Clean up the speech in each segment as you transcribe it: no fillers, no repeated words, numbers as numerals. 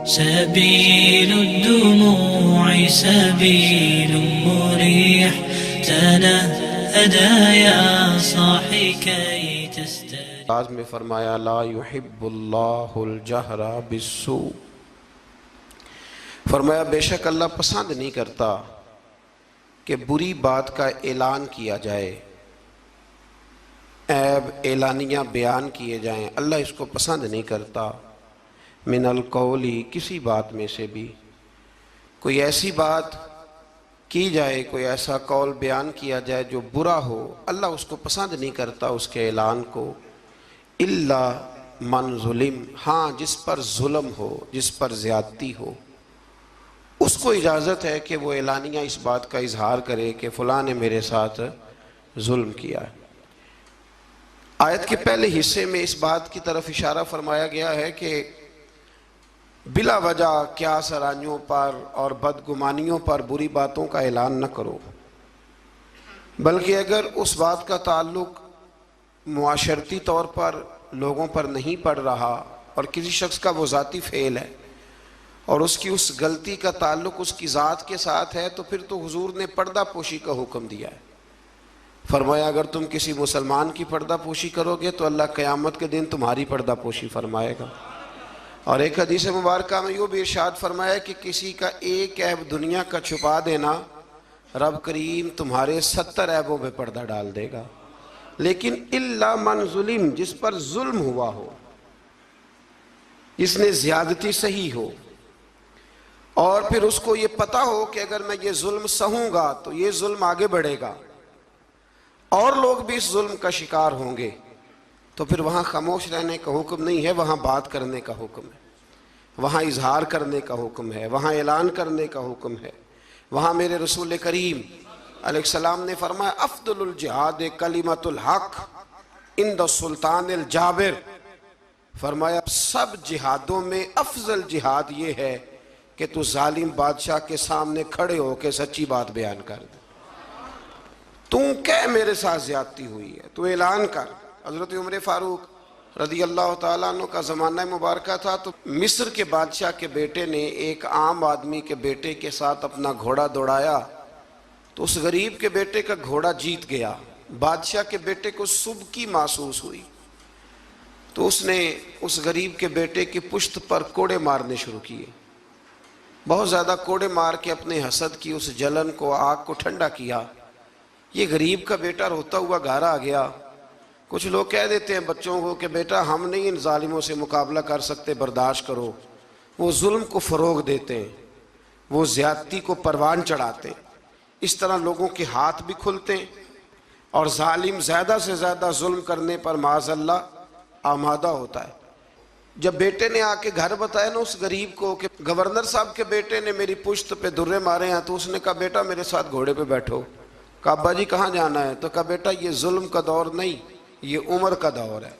سبيل الدموع سبيل مريح تنهدى يا صاحي كي تستريح. آج میں فرمایا لا يحب اللہ الجہر بالسوء، فرمایا بے شک اللہ پسند نہیں کرتا کہ بری بات کا اعلان کیا جائے، عیب اعلانیہ بیان کیے جائیں، اللہ اس کو پسند نہیں کرتا۔ من القولی، کسی بات میں سے بھی کوئی ایسی بات کی جائے، کوئی ایسا قول بیان کیا جائے جو برا ہو، اللہ اس کو پسند نہیں کرتا اس کے اعلان کو۔ الا من ظلم، ہاں جس پر ظلم ہو، جس پر زیادتی ہو، اس کو اجازت ہے کہ وہ اعلانیہ اس بات کا اظہار کرے کہ فلاں نے میرے ساتھ ظلم کیا ہے۔ آیت کے پہلے حصے میں اس بات کی طرف اشارہ فرمایا گیا ہے کہ بلا وجہ کیا سرانیوں پر اور بدگمانیوں پر بری باتوں کا اعلان نہ کرو، بلکہ اگر اس بات کا تعلق معاشرتی طور پر لوگوں پر نہیں پڑ رہا اور کسی شخص کا وہ ذاتی فعل ہے اور اس کی اس غلطی کا تعلق اس کی ذات کے ساتھ ہے، تو پھر تو حضور نے پردہ پوشی کا حکم دیا ہے۔ فرمایا اگر تم کسی مسلمان کی پردہ پوشی کرو گے تو اللہ قیامت کے دن تمہاری پردہ پوشی فرمائے گا۔ اور ایک حدیث مبارکہ میں یہ بھی ارشاد فرمایا کہ کسی کا ایک عیب دنیا کا چھپا دینا، رب کریم تمہارے 70 عیبوں پہ پردہ ڈال دے گا۔ لیکن الا من ظلم، جس پر ظلم ہوا ہو، جس نے زیادتی سہی ہو، اور پھر اس کو یہ پتا ہو کہ اگر میں یہ ظلم سہوں گا تو یہ ظلم آگے بڑھے گا اور لوگ بھی اس ظلم کا شکار ہوں گے، تو پھر وہاں خاموش رہنے کا حکم نہیں ہے، وہاں بات کرنے کا حکم ہے، وہاں اظہار کرنے کا حکم ہے، وہاں اعلان کرنے کا حکم ہے۔ وہاں میرے رسول کریم علیہ السلام نے فرمایا افضل الجہاد کلمۃ الحق عند السلطان الجابر، فرمایا سب جہادوں میں افضل جہاد یہ ہے کہ تو ظالم بادشاہ کے سامنے کھڑے ہو کے سچی بات بیان کر دے۔ تو کہ میرے ساتھ زیادتی ہوئی ہے، تو اعلان کر۔ حضرت عمر فاروق رضی اللہ تعالیٰ عنہ کا زمانہ مبارکہ تھا، تو مصر کے بادشاہ کے بیٹے نے ایک عام آدمی کے بیٹے کے ساتھ اپنا گھوڑا دوڑایا، تو اس غریب کے بیٹے کا گھوڑا جیت گیا۔ بادشاہ کے بیٹے کو سبکی محسوس ہوئی، تو اس نے اس غریب کے بیٹے کی پشت پر کوڑے مارنے شروع کیے، بہت زیادہ کوڑے مار کے اپنے حسد کی اس جلن کو، آگ کو ٹھنڈا کیا۔ یہ غریب کا بیٹا روتا ہوا گھر آ گیا۔ کچھ لوگ کہہ دیتے ہیں بچوں کو کہ بیٹا ہم نہیں ان ظالموں سے مقابلہ کر سکتے، برداشت کرو۔ وہ ظلم کو فروغ دیتے ہیں، وہ زیادتی کو پروان چڑھاتے ہیں، اس طرح لوگوں کے ہاتھ بھی کھلتے ہیں اور ظالم زیادہ سے زیادہ ظلم کرنے پر معاذ اللہ آمادہ ہوتا ہے۔ جب بیٹے نے آ کے گھر بتایا نا اس غریب کو کہ گورنر صاحب کے بیٹے نے میری پشت پہ درے مارے ہیں، تو اس نے کہا بیٹا میرے ساتھ گھوڑے پہ بیٹھو۔ کہا ابا جی کہاں جانا ہے؟ تو کہا بیٹا یہ ظلم کا دور نہیں، یہ عمر کا دور ہے،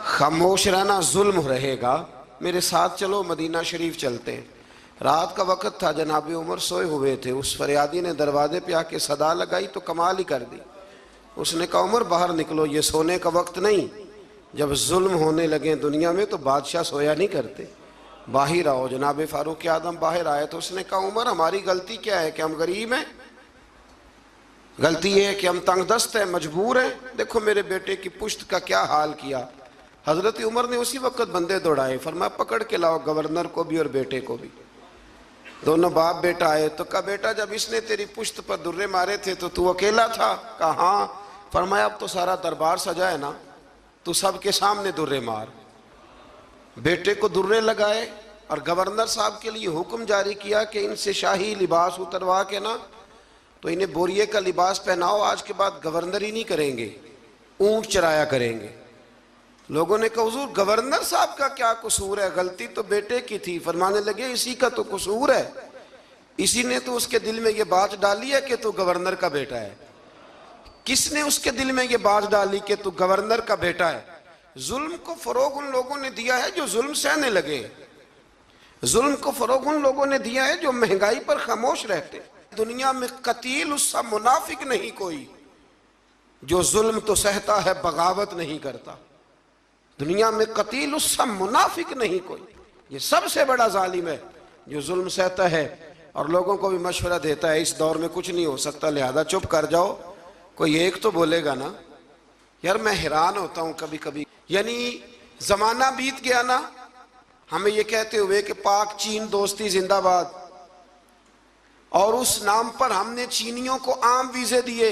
خاموش رہنا ظلم رہے گا، میرے ساتھ چلو مدینہ شریف چلتے ہیں۔ رات کا وقت تھا، جناب عمر سوئے ہوئے تھے، اس فریادی نے دروازے پہ آ کے صدا لگائی تو کمال ہی کر دی۔ اس نے کہا عمر باہر نکلو، یہ سونے کا وقت نہیں، جب ظلم ہونے لگے دنیا میں تو بادشاہ سویا نہیں کرتے، باہر آؤ۔ جناب فاروق اعظم باہر آئے تو اس نے کہا عمر ہماری غلطی کیا ہے کہ ہم غریب ہیں؟ غلطی یہ ہے کہ ہم تنگ دست ہیں، مجبور ہیں، دیکھو میرے بیٹے کی پشت کا کیا حال کیا۔ حضرت عمر نے اسی وقت بندے دوڑائے، فرمایا پکڑ کے لاؤ گورنر کو بھی اور بیٹے کو بھی۔ دونوں باپ بیٹا آئے تو کہا بیٹا جب اس نے تیری پشت پر درے مارے تھے تو اکیلا تھا؟ کہا ہاں۔ فرمایا اب تو سارا دربار سجا ہے نا، تو سب کے سامنے درے مار۔ بیٹے کو درے لگائے اور گورنر صاحب کے لیے حکم جاری کیا کہ ان سے شاہی لباس اتروا کے نا تو انہیں بوریے کا لباس پہناؤ، آج کے بعد گورنر ہی نہیں کریں گے، اونٹ چرایا کریں گے۔ لوگوں نے کہا حضور گورنر صاحب کا کیا قصور ہے، غلطی تو بیٹے کی تھی۔ فرمانے لگے اسی کا تو قصور ہے، اسی نے تو اس کے دل میں یہ بات ڈالی ہے کہ تو گورنر کا بیٹا ہے۔ کس نے اس کے دل میں یہ بات ڈالی کہ تو گورنر کا بیٹا ہے؟ ظلم کو فروغ ان لوگوں نے دیا ہے جو ظلم سہنے لگے، ظلم کو فروغ ان لوگوں نے دیا ہے جو مہنگائی پر خاموش رہتے۔ دنیا میں قتیل اس سا منافق نہیں کوئی جو ظلم تو سہتا ہے بغاوت نہیں کرتا۔ دنیا میں قتیل اس سا منافق نہیں کوئی یہ سب سے بڑا ظالم ہے جو ظلم سہتا ہے اور لوگوں کو بھی مشورہ دیتا ہے اس دور میں کچھ نہیں ہو سکتا لہذا چپ کر جاؤ. کوئی ایک تو بولے گا نا. یار میں حیران ہوتا ہوں کبھی کبھی، یعنی زمانہ بیت گیا نا ہمیں یہ کہتے ہوئے کہ پاک چین دوستی زندہ باد، اور اس نام پر ہم نے چینیوں کو عام ویزے دیے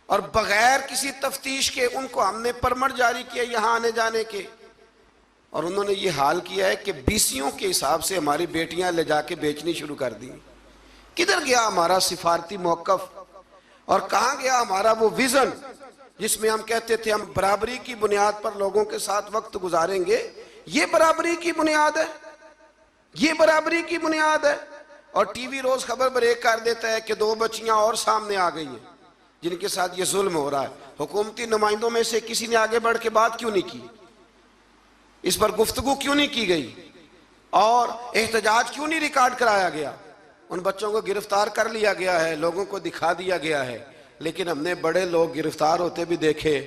اور بغیر کسی تفتیش کے ان کو ہم نے پرمٹ جاری کیا یہاں آنے جانے کے، اور انہوں نے یہ حال کیا ہے کہ بیسیوں کے حساب سے ہماری بیٹیاں لے جا کے بیچنی شروع کر دی. کدھر گیا ہمارا سفارتی موقف اور کہاں گیا ہمارا وہ ویژن جس میں ہم کہتے تھے ہم برابری کی بنیاد پر لوگوں کے ساتھ وقت گزاریں گے؟ یہ برابری کی بنیاد ہے، یہ برابری کی بنیاد ہے. اور ٹی وی روز خبر بریک کر دیتا ہے کہ 2 بچیاں اور سامنے آ گئی ہیں جن کے ساتھ یہ ظلم ہو رہا ہے. حکومتی نمائندوں میں سے کسی نے آگے بڑھ کے بات کیوں نہیں کی؟ اس پر گفتگو کیوں نہیں کی گئی؟ اور احتجاج کیوں نہیں ریکارڈ کرایا گیا؟ ان بچوں کو گرفتار کر لیا گیا ہے، لوگوں کو دکھا دیا گیا ہے، لیکن ہم نے بڑے لوگ گرفتار ہوتے بھی دیکھے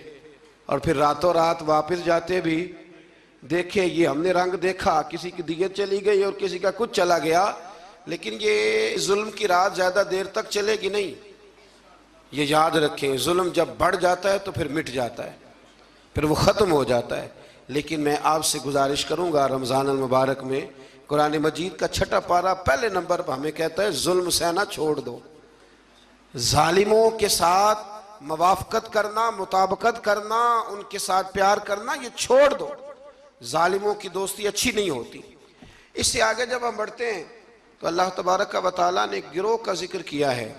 اور پھر راتوں رات واپس جاتے بھی دیکھے. یہ ہم نے رنگ دیکھا، کسی کی دیت چلی گئی اور کسی کا کچھ چلا گیا، لیکن یہ ظلم کی رات زیادہ دیر تک چلے گی نہیں. یہ یاد رکھیں، ظلم جب بڑھ جاتا ہے تو پھر مٹ جاتا ہے، پھر وہ ختم ہو جاتا ہے. لیکن میں آپ سے گزارش کروں گا رمضان المبارک میں قرآن مجید کا 6 پارہ پہلے نمبر پر ہمیں کہتا ہے ظلم سہنا چھوڑ دو. ظالموں کے ساتھ موافقت کرنا، مطابقت کرنا، ان کے ساتھ پیار کرنا یہ چھوڑ دو. ظالموں کی دوستی اچھی نہیں ہوتی. اس سے آگے جب ہم بڑھتے ہیں تو اللہ تبارک و تعالیٰ نے ایک گروہ کا ذکر کیا ہے.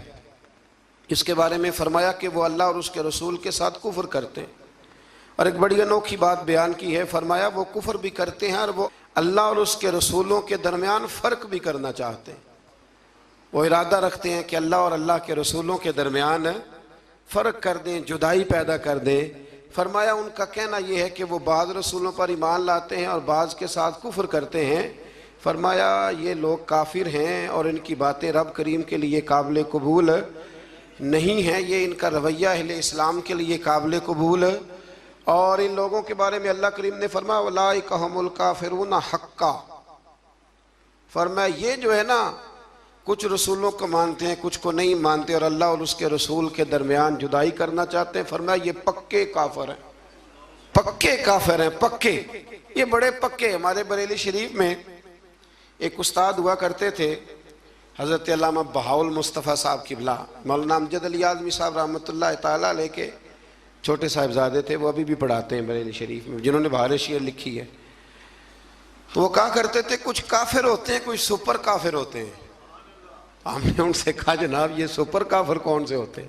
اس کے بارے میں فرمایا کہ وہ اللہ اور اس کے رسول کے ساتھ کفر کرتے ہیں، اور ایک بڑی انوکھی بات بیان کی ہے. فرمایا وہ کفر بھی کرتے ہیں اور وہ اللہ اور اس کے رسولوں کے درمیان فرق بھی کرنا چاہتے ہیں. وہ ارادہ رکھتے ہیں کہ اللہ اور اللہ کے رسولوں کے درمیان فرق کر دیں، جدائی پیدا کر دیں. فرمایا ان کا کہنا یہ ہے کہ وہ بعض رسولوں پر ایمان لاتے ہیں اور بعض کے ساتھ کفر کرتے ہیں. فرمایا یہ لوگ کافر ہیں اور ان کی باتیں رب کریم کے لیے قابل قبول نہیں ہیں، یہ ان کا رویہ اہل اسلام کے لیے قابل قبول. اور ان لوگوں کے بارے میں اللہ کریم نے فرمایا اولئک ھم الکافرون حقا. فرمایا یہ جو ہے نا کچھ رسولوں کو مانتے ہیں کچھ کو نہیں مانتے اور اللہ اور اس کے رسول کے درمیان جدائی کرنا چاہتے ہیں. فرمایا یہ پکے کافر ہیں، پکے کافر ہیں، پکے. یہ بڑے پکے. ہمارے بریلی شریف میں ایک استاد ہوا کرتے تھے حضرت علامہ بہاؤل مصطفیٰ صاحب قبلہ، مولانا امجد علی اعظمی صاحب رحمۃ اللہ تعالیٰ علیہ کے چھوٹے صاحبزادے تھے. وہ ابھی بھی پڑھاتے ہیں بریلی شریف میں، جنہوں نے بہار شعر لکھی ہے. تو وہ کہا کرتے تھے کچھ کافر ہوتے ہیں کچھ سپر کافر ہوتے ہیں. ہم نے ان سے کہا جناب یہ سپر کافر کون سے ہوتے ہیں؟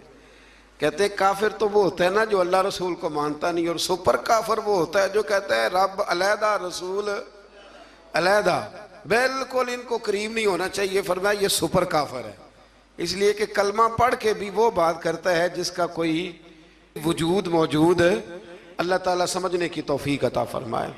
کہتے ہیں کافر تو وہ ہوتا ہے نا جو اللہ رسول کو مانتا نہیں، اور سپر کافر وہ ہوتا ہے جو کہتا ہے رب علیحدہ رسول علیحدہ، بالکل ان کو قریب نہیں ہونا چاہیے. فرمایا یہ سپر کافر ہے، اس لیے کہ کلمہ پڑھ کے بھی وہ بات کرتا ہے جس کا کوئی وجود موجود. اللہ تعالیٰ سمجھنے کی توفیق عطا فرمائے.